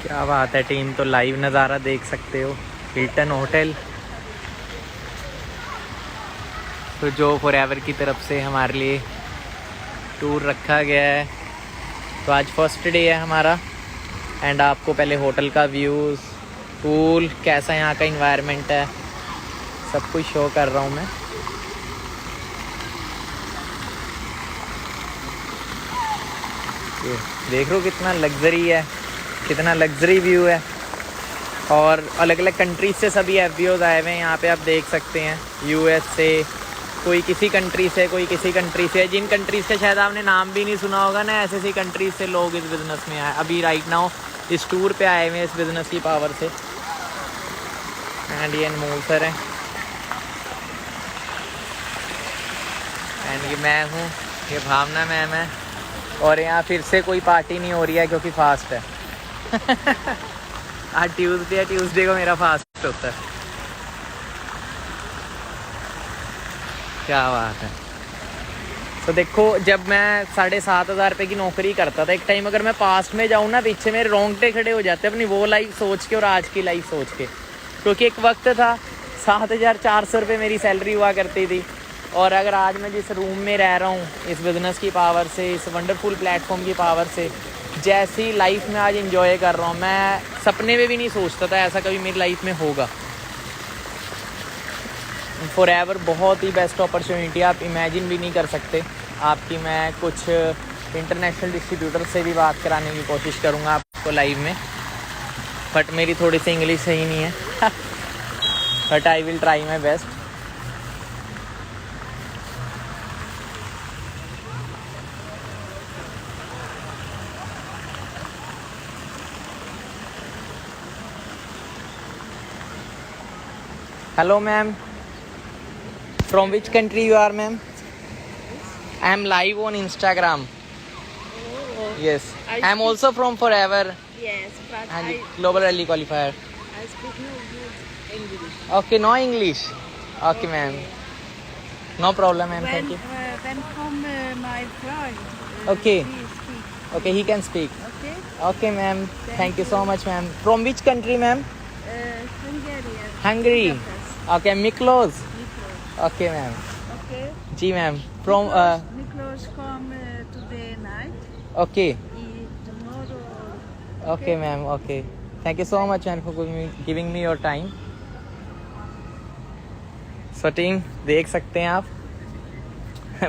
क्या बात है टीम, तो लाइव नज़ारा देख सकते हो हिल्टन होटल, तो जो फॉरएवर की तरफ से हमारे लिए टूर रखा गया है। तो आज फर्स्ट डे है हमारा एंड आपको पहले होटल का व्यूज़, पूल कैसा यहाँ का इन्वायरमेंट है, सब कुछ शो कर रहा हूँ मैं। ये देख रहे हो कितना लग्जरी है, कितना लग्जरी व्यू है। और अलग अलग कंट्रीज से सभी एफबीओज आए हुए हैं यहाँ पे, आप देख सकते हैं। यूएस से, कोई किसी कंट्री से, कोई किसी कंट्री से, जिन कंट्रीज के शायद आपने नाम भी नहीं सुना होगा ना, ऐसे ऐसी कंट्रीज से लोग इस बिज़नेस में आए, अभी राइट नाउ इस टूर पे आए हुए हैं इस बिज़नेस की पावर से। एंड ये अनमोल सर हैं एंड ये मैं हूँ, ये भावना मैम है। और यहाँ फिर से कोई पार्टी नहीं हो रही है क्योंकि फास्ट है। आज ट्यूसडे है, ट्यूसडे को मेरा फास्ट होता है। क्या बात है। तो देखो, जब मैं 7,500 रुपये की नौकरी करता था एक टाइम, अगर मैं पास्ट में जाऊँ ना, पीछे मेरे रोंगटे खड़े हो जाते अपनी वो लाइफ सोच के और आज की लाइफ सोच के। क्योंकि एक वक्त था 7,400 रुपये मेरी सैलरी हुआ करती थी, और अगर आज मैं जिस रूम में रह रहा हूँ इस बिज़नेस की पावर से, इस वंडरफुल प्लेटफॉर्म की पावर से, जैसी लाइफ में आज एंजॉय कर रहा हूँ, मैं सपने में भी नहीं सोचता था ऐसा कभी मेरी लाइफ में होगा। फॉरएवर बहुत ही बेस्ट अपॉर्चुनिटी, आप इमेजिन भी नहीं कर सकते। आपकी मैं कुछ इंटरनेशनल डिस्ट्रीब्यूटर से भी बात कराने की कोशिश करूँगा आपको लाइव में, बट मेरी थोड़ी सी इंग्लिश सही नहीं है। But I will try my best. Hello ma'am, from which country you are ma'am? I am live on Instagram. Oh, Yes, I am also from Forever yes, but and Global Rally Qualifier. I speak no good English. Okay, no English. Okay ma'am, no problem ma'am, thank you. When come my friend, Okay. he speak. Okay, he can speak. Okay, Okay ma'am, thank you so much ma'am. From which country ma'am? Hungarian. Hungary. Budapest. Okay, Miklos. Miklos. Okay ma'am. Okay. जी ma'am. From Miklos come today night. okay. Tomorrow. Okay ma'am, okay. Thank you so much ma'am for giving me your time. So team देख सकते हैं आप,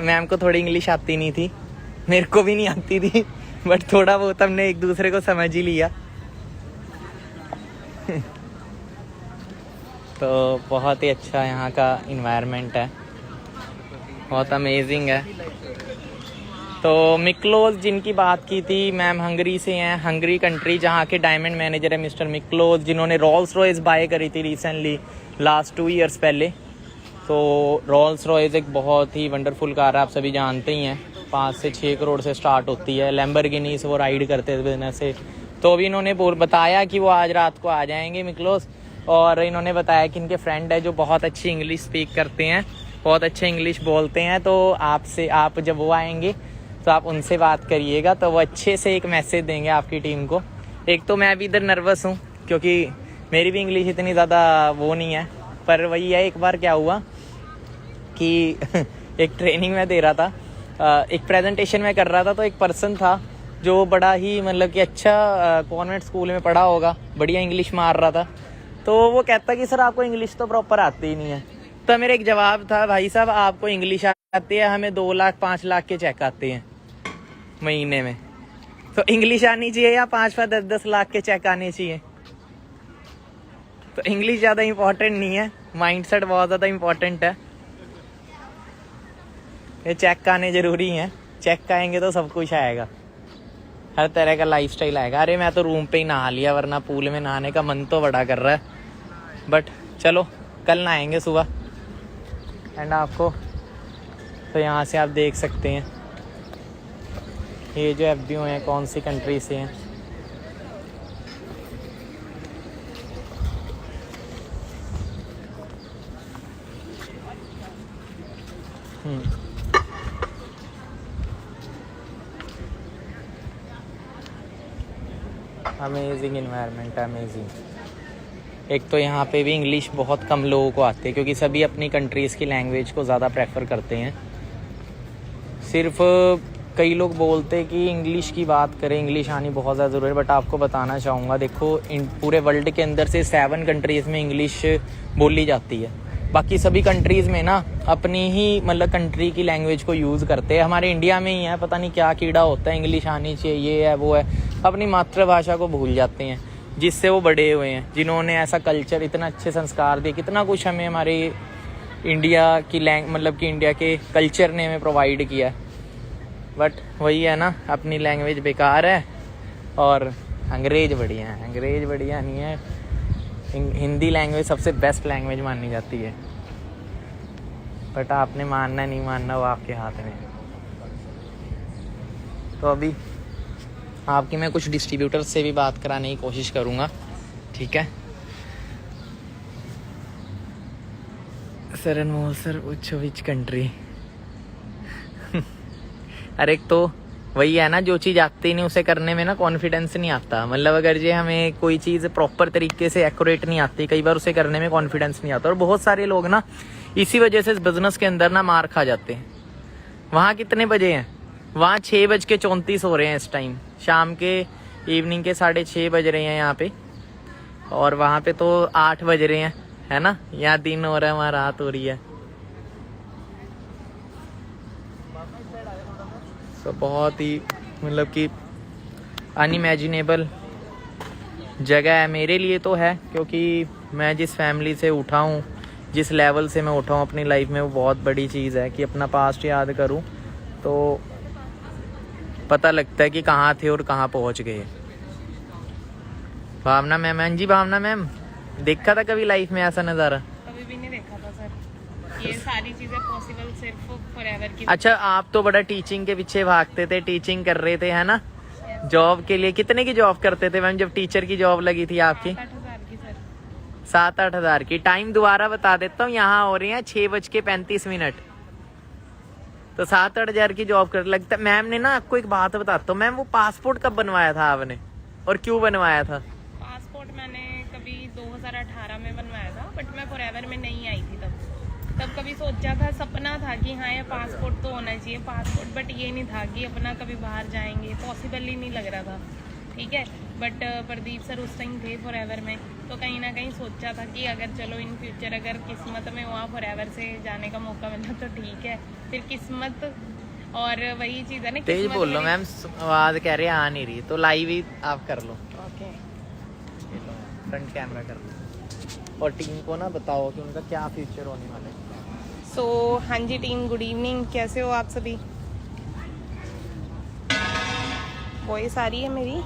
ma'am को थोड़ी English आती नहीं थी, मेरे को भी नहीं आती थी, बट थोड़ा बहुत हमने एक दूसरे को समझ ही लिया। तो बहुत ही अच्छा यहाँ का इन्वायरमेंट है, बहुत अमेजिंग है। तो मिक्लोज जिनकी बात की थी, मैम हंगरी से हैं, हंगरी कंट्री, जहाँ के डायमंड मैनेजर है मिस्टर मिक्लोज, जिन्होंने रोल्स रॉयस बाय करी थी रिसेंटली लास्ट 2 ईयर्स पहले। तो रोल्स रॉयस एक बहुत ही वंडरफुल कार है, आप सभी जानते ही हैं, 5 से 6 करोड़ से स्टार्ट होती है। लैम्बोर्गिनी से वो राइड करते हैं बिजनेस से। तो अभी इन्होंने बताया कि वो आज रात को आ जाएंगे मिक्लोज, और इन्होंने बताया कि इनके फ्रेंड है जो बहुत अच्छी इंग्लिश स्पीक करते हैं, बहुत अच्छे इंग्लिश बोलते हैं। तो आपसे, आप जब वो आएंगे तो आप उनसे बात करिएगा, तो वो अच्छे से एक मैसेज देंगे आपकी टीम को। एक तो मैं भी इधर नर्वस हूँ क्योंकि मेरी भी इंग्लिश इतनी ज़्यादा वो नहीं है, पर वही है, एक बार क्या हुआ कि एक ट्रेनिंग में दे रहा था, एक प्रेजेंटेशन में कर रहा था, तो एक पर्सन था जो बड़ा ही मतलब कि अच्छा कॉन्वेंट स्कूल में पढ़ा होगा, बढ़िया इंग्लिश मार रहा था। तो वो कहता कि सर आपको इंग्लिश तो प्रॉपर आती ही नहीं है। तो मेरा एक जवाब था, भाई साहब आपको इंग्लिश आती है, हमें 2 लाख 5 लाख के चेक आते हैं महीने में, तो इंग्लिश आनी चाहिए या 5 10 लाख के चेक आने चाहिए? तो इंग्लिश ज़्यादा इम्पोर्टेंट नहीं है, माइंडसेट बहुत ज़्यादा इम्पोर्टेंट है। ये चेक आने ज़रूरी हैं, चेक आएंगे तो सब कुछ आएगा, हर तरह का लाइफस्टाइल आएगा। अरे मैं तो रूम पे ही नहा लिया, वरना पूल में नहाने का मन तो बड़ा कर रहा है, बट चलो कल नहाएंगे सुबह। एंड आपको तो यहाँ से आप देख सकते हैं ये जो एफबीओ हैं कौन सी कंट्री से हैं। Amazing environment, amazing. एक तो यहाँ पे भी इंग्लिश बहुत कम लोगों को आती है क्योंकि सभी अपनी कंट्रीज़ की लैंग्वेज को ज़्यादा प्रेफर करते हैं। सिर्फ कई लोग बोलते हैं कि इंग्लिश की बात करें, इंग्लिश आनी बहुत ज़्यादा ज़रूरी है, बट आपको बताना चाहूँगा, देखो पूरे वर्ल्ड के अंदर से 7 कंट्रीज़ में इंग्लिश बोली जाती है। बाकी सभी कंट्रीज़ में ना अपनी ही मतलब कंट्री की लैंग्वेज को यूज़ करते हैं। हमारे इंडिया में ही है, पता नहीं क्या कीड़ा होता है, इंग्लिश आनी चाहिए, ये है वो है, अपनी मातृभाषा को भूल जाते हैं जिससे वो बड़े हुए हैं, जिन्होंने ऐसा कल्चर, इतना अच्छे संस्कार दिए, कितना कुछ हमें हमारे इंडिया की मतलब कि इंडिया के कल्चर ने हमें प्रोवाइड किया। बट वही है ना, अपनी लैंग्वेज बेकार है और अंग्रेज बढ़िया है। अंग्रेज बढ़िया नहीं है, हिंदी लैंग्वेज सबसे बेस्ट लैंग्वेज मानी जाती है। बट आपने मानना नहीं मानना वो आपके हाथ में। तो अभी आपकी मैं कुछ डिस्ट्रीब्यूटर से भी बात कराने की कोशिश करूँगा, ठीक है। सर अनमोल सर पूछो विच कंट्री। अरे एक तो वही है ना, जो चीज़ आती नहीं उसे करने में ना कॉन्फिडेंस नहीं आता। मतलब अगर ये हमें कोई चीज़ प्रॉपर तरीके से एक्यूरेट नहीं आती, कई बार उसे करने में कॉन्फिडेंस नहीं आता। और बहुत सारे लोग ना इसी वजह से इस बिज़नेस के अंदर ना मार खा जाते हैं। वहाँ कितने बजे हैं? वहाँ 6:34 हो रहे हैं इस टाइम, शाम के इवनिंग के 6:30 बज रहे हैं यहाँ पे, और वहाँ पे तो 8 बज रहे हैं, है ना। यहाँ दिन हो रहा है, वहाँ रात हो रही है। तो बहुत ही मतलब कि अनइमेजिनेबल जगह है मेरे लिए तो है, क्योंकि मैं जिस फैमिली से उठा हूँ, जिस लेवल से मैं उठा हूँ अपनी लाइफ में, वो बहुत बड़ी चीज़ है कि अपना पास्ट याद करूँ तो पता लगता है कि कहाँ थे और कहाँ पहुँच गए। भावना मैम, हाँ जी भावना मैम, देखा था कभी लाइफ में ऐसा नज़ारा? कभी भी नहीं देखा था सर। ये सारी चीजें पॉसिबल सिर्फ फॉरएवर की। अच्छा, आप तो बड़ा टीचिंग के पीछे भागते थे, टीचिंग कर रहे थे, है ना, जॉब के लिए। कितने की जॉब करते थे मैम जब टीचर की जॉब लगी थी आपकी? 7-8 हज़ार की सर। 7-8 हज़ार की। टाइम दोबारा बता देता हूँ, यहाँ हो रहे हैं 6:35। तो 7-8 हज़ार की जॉब कर लगता। मैम ने ना आपको एक बात बताता हूँ मैम, वो पासपोर्ट कब बनवाया था आपने और क्यों बनवाया था? पासपोर्ट मैंने कभी 2018 में बनवाया था, बट मैं फॉरएवर में नहीं आई थी तब कभी सोचा था, सपना था कि हाँ ये पासपोर्ट तो होना चाहिए पासपोर्ट, बट ये नहीं था कि अपना कभी बाहर जाएंगे, पॉसिबल ही नहीं लग रहा था, ठीक है। बट प्रदीप सर उस टाइम थे फॉरएवर में, तो कहीं ना कहीं सोचा था कि अगर चलो इन फ्यूचर अगर किस्मत में वहाँ फॉरएवर से जाने का मौका मिला तो ठीक है, फिर किस्मत। और वही चीज़ है ना, तेज बोल लो मैम, आवाज़ कह रहे आ नहीं रही, तो लाइव ही आप कर लो। ओके, फ्रंट कैमरा कर लो और टीम को ना बताओ कि उनका क्या फ्यूचर होने वाला है। सो हाँ जी टीम, गुड इवनिंग, कैसे हो आप सभी? वॉइस आ रही है मेरी?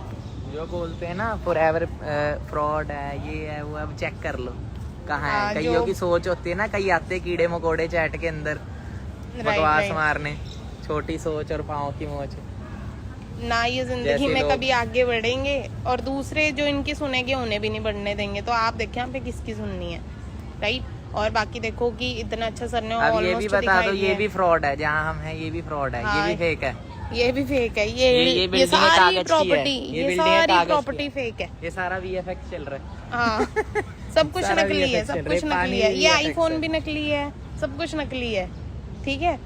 जो बोलते हैं ना फॉरएवर फ्रॉड है, ये है वो, अब चेक कर लो कहाँ है। कईयों की सोच होती है ना, कई आते कीड़े मकोड़े चैट के अंदर बकवास मारने, छोटी सोच और पाँव की मोच ना, ये जिंदगी में कभी आगे बढ़ेंगे और दूसरे जो इनकी सुनेंगे उन्हें भी नहीं बढ़ने देंगे। तो आप देखें यहाँ पे किसकी सुननी है, राइट। और बाकी देखो कि इतना अच्छा सर ने अब ये भी बता दो, ये भी फ्रॉड है, जहाँ हम हैं ये भी फ्रॉड है, ये भी फेक है, ये भी फेक है, ये सारी प्रॉपर्टी, ये सारी प्रॉपर्टी फेक है, ये सारा VFX चल रहा है। हाँ सब कुछ नकली है, सब कुछ नकली है, ये आईफोन भी नकली है, सब कुछ नकली है, ठीक है।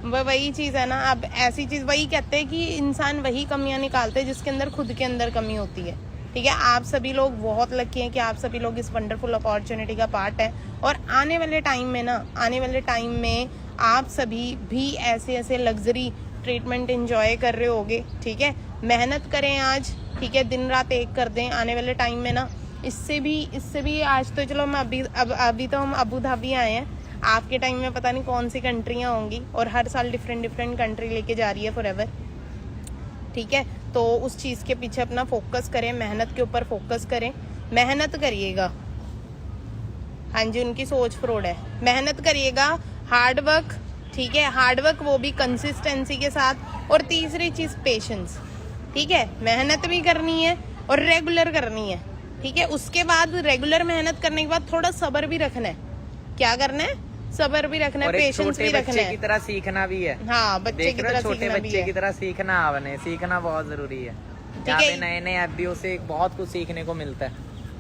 वही चीज है ना, अब ऐसी चीज, वही कहते हैं कि इंसान वही कमियां निकालते हैं जिसके अंदर खुद के अंदर कमी होती है, ठीक है। आप सभी लोग बहुत लकी हैं कि आप सभी लोग इस वंडरफुल अपॉर्चुनिटी का पार्ट है। और आने वाले टाइम में ना, आने वाले टाइम में आप सभी भी ऐसे ऐसे लग्जरी ट्रीटमेंट एंजॉय कर रहे होगे, ठीक है। मेहनत करें आज, ठीक है, दिन रात एक कर दें। आने वाले टाइम में ना इससे भी आज तो चलो मैं अभी तो हम अबू धाबी आए हैं, आपके टाइम में पता नहीं कौन सी कंट्रियाँ होंगी, और हर साल डिफरेंट कंट्री लेके जा रही है फॉरएवर, ठीक है। तो उस चीज़ के पीछे अपना फोकस करें, मेहनत के ऊपर फोकस करें, मेहनत करिएगा। हाँ जी, उनकी सोच फ्रॉड है, मेहनत करिएगा, हार्ड वर्क, ठीक है, हार्डवर्क वो भी कंसिस्टेंसी के साथ, और तीसरी चीज पेशेंस। ठीक है, मेहनत भी करनी है और रेगुलर करनी है। ठीक है, उसके बाद रेगुलर मेहनत करने के बाद थोड़ा सब्र भी रखना है। क्या करना है? सब्र भी रखना है, पेशेंस भी रखना है, की तरह सीखना भी है। हाँ, बच्चे की तरह छोटे सीखना भी बच्चे है। की तरह सीखना आपने, सीखना बहुत जरूरी है। यहाँ पे नए नए एफबीओ से बहुत कुछ सीखने को मिलता है।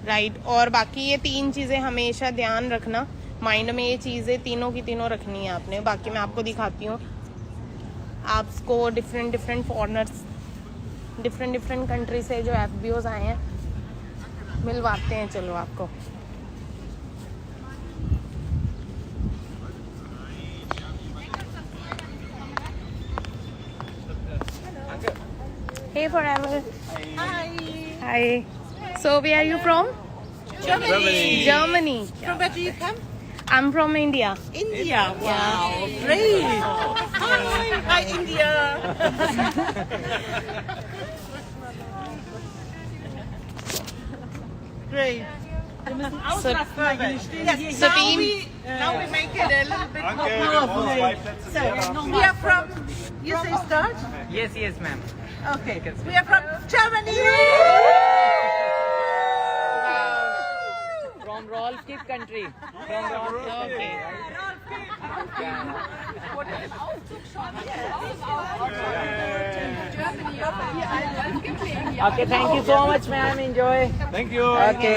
राइट, और बाकी ये 3 चीजें हमेशा ध्यान रखना माइंड में, ये चीजें तीनों की तीनों रखनी है आपने। बाकी मैं आपको दिखाती हूँ, आपको डिफरेंट फॉरेनर्स, डिफरेंट कंट्री से जो एफबीओज आए हैं मिलवाते हैं। चलो आपको Hey forever. Hi. So where are you from? Germany. From where do you come? I'm from India. India. Wow, great. Hi, India. Great. So, Yes, So now team- now we make it a little bit more powerful. So we are from. You say start. Yes yes ma'am. Okay. We are from Germany. From रॉल्फ किक country. okay. Okay, thank you so much ma'am, enjoy. Thank you. Okay.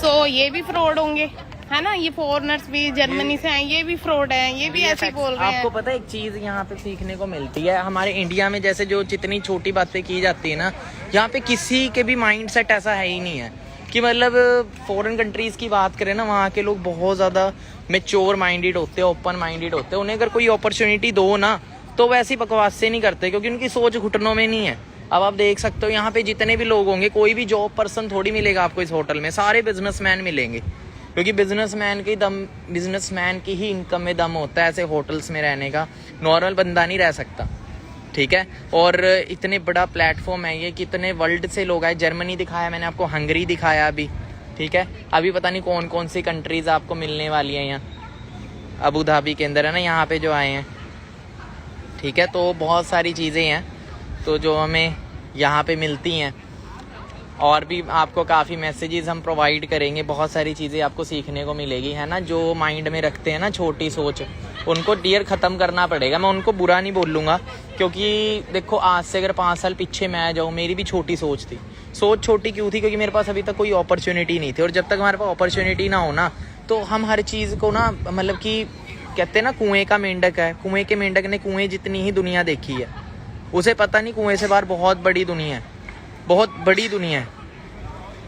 So ये भी fraud होंगे, है ना? ये foreigners भी Germany से आए, ये भी फ्रॉड है, ये भी ऐसे ही बोल रहे आपको हैं। पता है एक चीज यहाँ पे सीखने को मिलती है, हमारे इंडिया में जैसे जो जितनी छोटी बातें की जाती है ना, यहाँ पे किसी के भी माइंड सेट ऐसा है ही नहीं है कि मतलब फॉरेन कंट्रीज की बात करें ना, वहाँ के लोग बहुत ज्यादा मेच्योर माइंडेड होते हैं, ओपन माइंडेड होते हैं। उन्हें अगर कोई अपॉर्चुनिटी दो ना तो वैसी बकवास से नहीं करते, क्योंकि उनकी सोच घुटनों में नहीं है। अब आप देख सकते हो यहाँ पे जितने भी लोग होंगे, कोई भी जॉब पर्सन थोड़ी मिलेगा आपको इस होटल में, सारे बिजनेसमैन मिलेंगे, क्योंकि बिजनेसमैन की ही इनकम में दम होता है ऐसे होटल्स में रहने का, नॉर्मल बंदा नहीं रह सकता। ठीक है, और इतने बड़ा प्लेटफॉर्म है ये, कितने वर्ल्ड से लोग आए। जर्मनी दिखाया मैंने आपको, हंगरी दिखाया अभी। ठीक है, अभी पता नहीं कौन कौन सी कंट्रीज आपको मिलने वाली हैं यहाँ, अबू धाबी के अंदर है ना, यहाँ पे जो आए हैं। ठीक है, तो बहुत सारी चीज़ें हैं तो जो हमें यहाँ पे मिलती हैं, और भी आपको काफ़ी मैसेजेस हम प्रोवाइड करेंगे, बहुत सारी चीज़ें आपको सीखने को मिलेगी, है ना। जो माइंड में रखते हैं ना छोटी सोच, उनको डियर ख़त्म करना पड़ेगा। मैं उनको बुरा नहीं बोलूँगा, क्योंकि देखो आज से अगर 5 साल पीछे मैं आ जाऊँ, मेरी भी छोटी सोच थी। सोच छोटी क्यों थी? क्योंकि मेरे पास अभी तक कोई अपॉर्चुनिटी नहीं थी, और जब तक हमारे पास अपॉर्चुनिटी ना हो ना, तो हम हर चीज़ को ना, मतलब कि कहते हैं ना, कुएं का मेंढक है, कुएं के मेंढक ने कुएं जितनी ही दुनिया देखी है, उसे पता नहीं कुएं से बाहर बहुत बड़ी दुनिया है, बहुत बड़ी दुनिया है।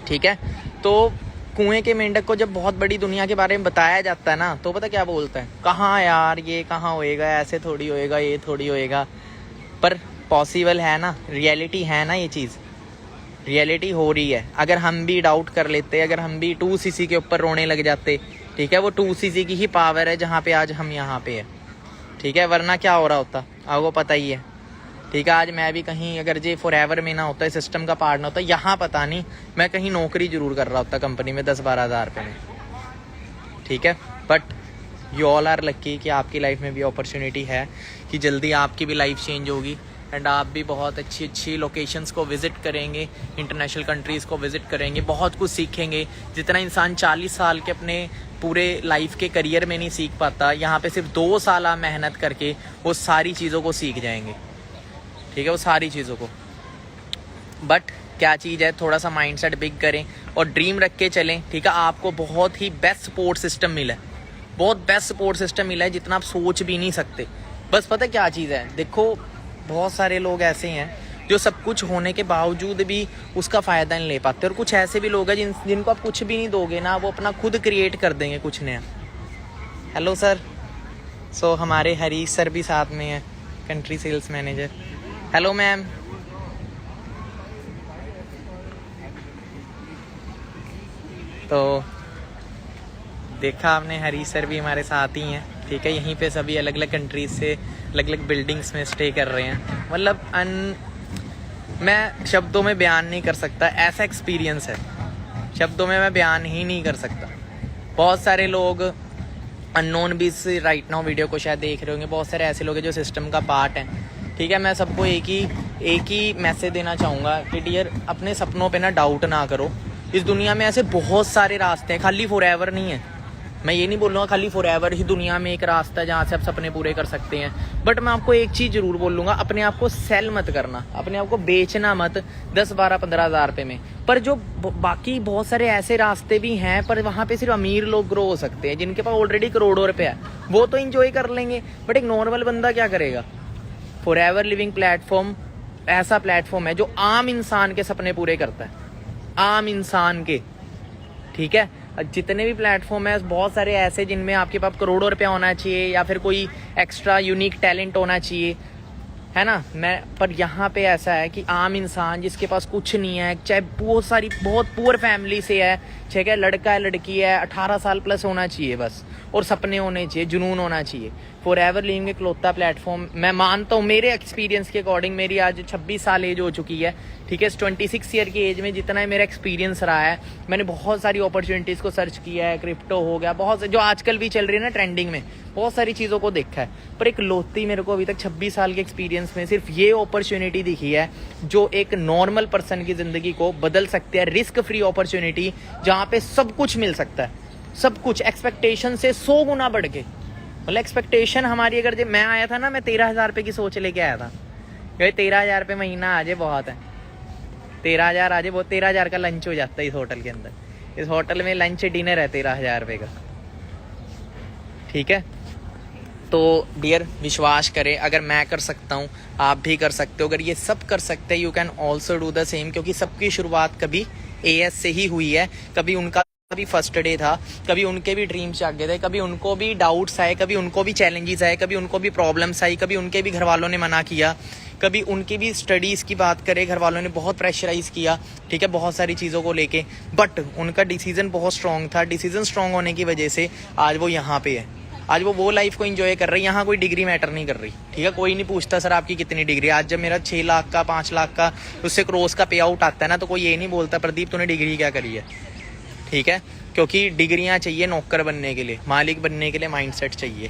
ठीक है, तो कुएं के मेंढक को जब बहुत बड़ी दुनिया के बारे में बताया जाता है ना, तो पता क्या बोलता है, कहाँ यार ये कहाँ होएगा, ऐसे थोड़ी होएगा, ये थोड़ी होएगा। पर पॉसिबल है ना, रियलिटी है ना, ये चीज़ रियलिटी हो रही है। अगर हम भी डाउट कर लेते, अगर हम भी 2cc के ऊपर रोने लग जाते, ठीक है, वो 2cc की ही पावर है जहाँ पे आज हम यहाँ पे है। ठीक है, वरना क्या हो रहा होता आपको पता ही है। ठीक है, आज मैं भी कहीं अगर जे फॉरएवर में ना होता, सिस्टम का पार्ट ना होता, यहाँ पता नहीं मैं कहीं नौकरी जरूर कर रहा होता कंपनी में 10-12 हज़ार रुपये में। ठीक है, but you all are lucky कि आपकी लाइफ में भी अपॉर्चुनिटी है कि जल्दी आपकी भी लाइफ चेंज होगी, एंड आप भी बहुत अच्छी अच्छी लोकेशंस को विज़िट करेंगे, इंटरनेशनल कंट्रीज़ को विज़िट करेंगे, बहुत कुछ सीखेंगे। जितना इंसान 40 साल के अपने पूरे लाइफ के करियर में नहीं सीख पाता, यहाँ पे सिर्फ 2 साल मेहनत करके वो सारी चीज़ों को सीख जाएंगे। ठीक है, वो सारी चीज़ों को। बट क्या चीज़ है, थोड़ा सा माइंडसेट बिग करें और ड्रीम रख के चलें। ठीक है, आपको बहुत ही बेस्ट सपोर्ट सिस्टम मिला है, बहुत बेस्ट सपोर्ट सिस्टम मिला है जितना आप सोच भी नहीं सकते। बस पता क्या चीज़ है, देखो बहुत सारे लोग ऐसे हैं जो सब कुछ होने के बावजूद भी उसका फ़ायदा नहीं ले पाते, और कुछ ऐसे भी लोग हैं जिनको आप कुछ भी नहीं दोगे ना, वो अपना खुद क्रिएट कर देंगे कुछ नया। हेलो सर, सो हमारे हरीश सर भी साथ में हैं, country sales manager. Hello ma'am. तो देखा आपने, हरीश सर भी हमारे साथ ही हैं। ठीक है, यहीं पे सभी अलग अलग कंट्रीज से अलग अलग बिल्डिंग्स में स्टे कर रहे हैं। मतलब मैं शब्दों में बयान नहीं कर सकता, ऐसा एक्सपीरियंस है, शब्दों में मैं बयान ही नहीं कर सकता। बहुत सारे लोग अननोन भी राइट नाउ वीडियो को शायद देख रहे होंगे, बहुत सारे ऐसे लोग हैं जो सिस्टम का पार्ट हैं, ठीक है। मैं सबको एक ही मैसेज देना चाहूँगा कि डियर, अपने सपनों पे ना डाउट ना करो। इस दुनिया में ऐसे बहुत सारे रास्ते हैं, खाली फॉरएवर नहीं है। मैं ये नहीं बोल रहा हूँ खाली फॉरएवर ही दुनिया में एक रास्ता है जहाँ से आप सपने पूरे कर सकते हैं, बट मैं आपको एक चीज़ जरूर बोलूँगा, अपने आप को सेल मत करना, अपने आप को बेचना मत 10, 12, 15 हज़ार रुपये में। पर जो बाकी बहुत सारे ऐसे रास्ते भी हैं, पर वहाँ पे सिर्फ अमीर लोग ग्रो हो सकते हैं, जिनके पास ऑलरेडी करोड़ों रुपये है, वो तो इंजॉय कर लेंगे, बट एक नॉर्मल बंदा क्या करेगा। फॉरएवर लिविंग प्लेटफॉर्म ऐसा प्लेटफॉर्म है जो आम इंसान के सपने पूरे करता है, आम इंसान के, ठीक है। जितने भी प्लेटफॉर्म है बहुत सारे ऐसे जिनमें आपके पास करोड़ों रुपया होना चाहिए या फिर कोई एक्स्ट्रा यूनिक टैलेंट होना चाहिए, है ना। पर यहाँ पे ऐसा है कि आम इंसान जिसके पास कुछ नहीं है, चाहे बहुत पुअर फैमिली से है, चाहे लड़का है लड़की है, 18 साल प्लस होना चाहिए बस, और सपने होने चाहिए, जुनून होना चाहिए। फॉरएवर लिविंग इकलौता प्लेटफॉर्म, मैं मानता हूँ मेरे एक्सपीरियंस के अकॉर्डिंग, मेरी आज 26 साल एज हो चुकी है, ठीक है। 26 ईयर की एज में जितना है मेरा एक्सपीरियंस रहा है, मैंने बहुत सारी अपॉर्चुनिटीज़ को सर्च किया है, क्रिप्टो हो गया, बहुत जो आजकल भी चल रही है ना ट्रेंडिंग में, बहुत सारी चीज़ों को देखा है, पर एक लौती मेरे को अभी तक 26 साल के एक्सपीरियंस में सिर्फ ये अपॉर्चुनिटी दिखी है जो एक नॉर्मल पर्सन की ज़िंदगी को बदल सकती है। रिस्क फ्री अपॉर्चुनिटी जहाँ पे सब कुछ मिल सकता है, सब कुछ एक्सपेक्टेशन से 100 गुना बढ़ के। मतलब एक्सपेक्टेशन हमारी, अगर जब मैं आया था ना, मैं 13,000 रुपये की सोच लेके आया था, 13,000 रुपये महीना आ जाए बहुत है, 13,000 आ जाए, वो 13,000 का लंच हो जाता है इस होटल के अंदर। इस होटल में लंच डिनर है 13,000 रुपये का, ठीक है। तो डियर, विश्वास करें, अगर मैं कर सकता हूँ आप भी कर सकते हो, अगर ये सब कर सकते हैं, you can also do the same, क्योंकि सबकी शुरुआत कभी AS से ही हुई है। कभी उनका भी फर्स्ट डे था, कभी उनके भी ड्रीम्स जागे थे, कभी उनको भी डाउट्स आए, कभी उनको भी चैलेंजेस आए, कभी उनको भी प्रॉब्लम्स आई, कभी उनके भी घर वालों ने मना किया, कभी उनकी भी स्टडीज़ की बात करें, घर वालों ने बहुत प्रेशराइज किया, ठीक है, बहुत सारी चीज़ों को लेके, बट उनका डिसीजन बहुत स्ट्रॉन्ग था। डिसीजन स्ट्रॉन्ग होने की वजह से आज वो यहाँ पे है, आज वो लाइफ को एंजॉय कर रही है। यहाँ कोई डिग्री मैटर नहीं कर रही, ठीक है। कोई नहीं पूछता सर आपकी कितनी डिग्री। आज जब मेरा 6 लाख का 5 लाख का उससे क्रॉस का पे आउट आता है ना, तो कोई ये नहीं बोलता प्रदीप तूने डिग्री क्या करी है, ठीक है। क्योंकि डिग्रियाँ चाहिए नौकर बनने के लिए, मालिक बनने के लिए माइंडसेट चाहिए,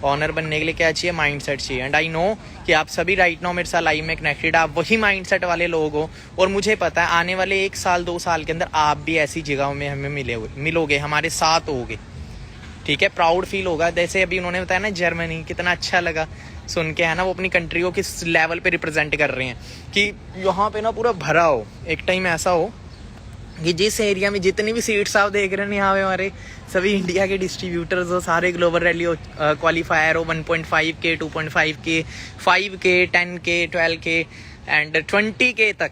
ऑनर बनने के लिए क्या चाहिए, माइंडसेट चाहिए। एंड आई नो कि आप सभी राइट नाउ मेरे साथ लाइव में कनेक्टेड, आप वही माइंडसेट वाले लोग हो, और मुझे पता है आने वाले 1 साल 2 साल के अंदर आप भी ऐसी जगहों में हमें मिलोगे, हमारे साथ होगे, ठीक है। प्राउड फील होगा, जैसे अभी उन्होंने बताया ना जर्मनी, कितना अच्छा लगा सुन के, है ना। वो अपनी कंट्री को किस लेवल पे रिप्रेजेंट कर रहे हैं कि यहाँ पे ना पूरा भरा हो। एक टाइम ऐसा हो कि जिस एरिया में जितनी भी सीट्स आप देख रहे हैं यहाँ पे हमारे सभी इंडिया के डिस्ट्रीब्यूटर्स हो, सारे ग्लोबल रैली क्वालिफायर हो, 1.5K, 2.5K, 5K, 10K, 12K and 20K तक,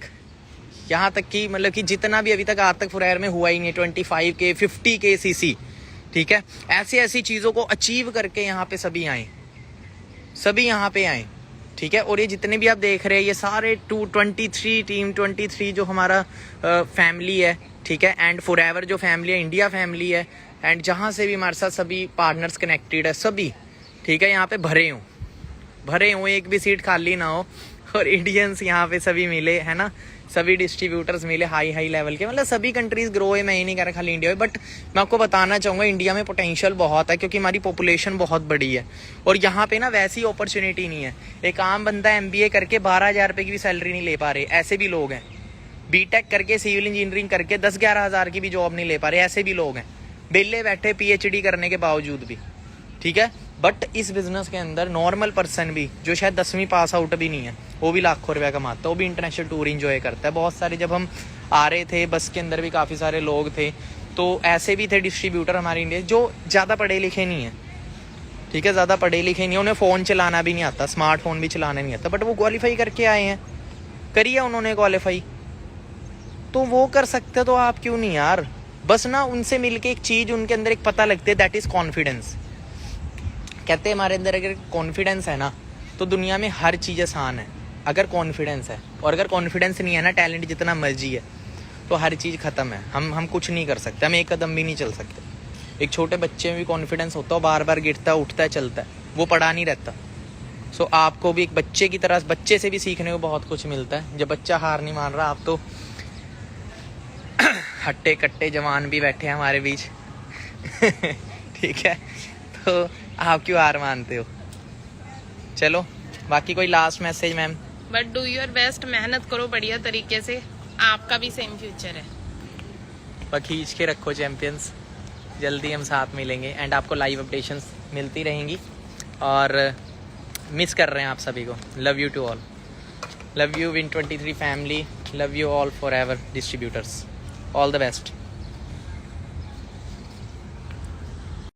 यहाँ तक कि मतलब कि जितना भी अभी तक आज तक फॉरएवर में हुआ ही नहीं, 25K, 50K CC, ठीक है। ऐसी चीज़ों को अचीव करके यहाँ पे सभी आए, सभी यहाँ पे आए, ठीक है। और ये जितने भी आप देख रहे हैं ये सारे 23 टीम 23 जो हमारा फैमिली है, ठीक है। एंड फॉरएवर जो फैमिली है, इंडिया फैमिली है, एंड जहाँ से भी हमारे साथ सभी पार्टनर्स कनेक्टेड है सभी, ठीक है। यहाँ पे भरे हों, एक भी सीट खाली ना हो, और इंडियंस यहाँ पे सभी मिले, है ना। सभी डिस्ट्रीब्यूटर्स मिले हाई लेवल के, मतलब सभी कंट्रीज ग्रो है। मैं ये नहीं कह रहा खाली इंडिया में, बट मैं आपको बताना चाहूँगा इंडिया में पोटेंशियल बहुत है, क्योंकि हमारी पॉपुलेशन बहुत बड़ी है, और यहाँ पे ना वैसी अपॉर्चुनिटी नहीं है। एक आम बंदा MBA करके 12,000 रुपये की भी सैलरी नहीं ले पा रहे, ऐसे भी लोग हैं। BTech करके, सिविल इंजीनियरिंग करके 10-11 हज़ार की भी जॉब नहीं ले पा रहे, ऐसे भी लोग हैं, बेले बैठे PhD करने के बावजूद भी, ठीक है। बट इस बिजनेस के अंदर नॉर्मल पर्सन भी, जो शायद 10वीं पास आउट भी नहीं है, वो भी लाखों रुपया कमाता है, वो भी इंटरनेशनल टूर एंजॉय करता है। बहुत सारे, जब हम आ रहे थे बस के अंदर भी काफ़ी सारे लोग थे, तो ऐसे भी थे डिस्ट्रीब्यूटर हमारे इंडिया जो ज़्यादा पढ़े लिखे नहीं है, ठीक है, ज़्यादा पढ़े लिखे नहीं, उन्हें फ़ोन चलाना भी नहीं आता, स्मार्टफोन भी चलाना नहीं आता, बट वो क्वालिफाई करके आए हैं, करिए उन्होंने क्वालिफाई, तो वो कर सकते तो आप क्यों नहीं यार। बस ना उनसे मिलके एक चीज़ उनके अंदर एक पता लगती है, दैट इज़ कॉन्फिडेंस। कहते हैं हमारे अंदर अगर कॉन्फिडेंस है ना तो दुनिया में हर चीज़ आसान है, अगर कॉन्फिडेंस है। और अगर कॉन्फिडेंस नहीं है ना, टैलेंट जितना मर्जी है, तो हर चीज़ ख़त्म है। हम कुछ नहीं कर सकते, हम एक कदम भी नहीं चल सकते। एक छोटे बच्चे में भी कॉन्फिडेंस होता है, बार बार गिरता है, उठता है, चलता है, वो पड़ा नहीं रहता। सो आपको भी एक बच्चे की तरह, बच्चे से भी सीखने को बहुत कुछ मिलता है। जब बच्चा हार नहीं मान रहा, आप तो हट्टे कट्टे जवान भी बैठे हैं हमारे बीच, ठीक है, तो आप क्यों हार मानते हो? चलो बाकी कोई last message ma'am? But do your best, मेहनत करो बढ़िया तरीके से, आपका भी सेम फ्यूचर है। और खींच के रखो चैंपियंस, जल्दी हम साथ मिलेंगे एंड आपको लाइव अपडेशंस मिलती रहेंगी। और मिस कर रहे हैं आप सभी को। Love you to all, love you Win23 family, love you all forever distributors, all the best.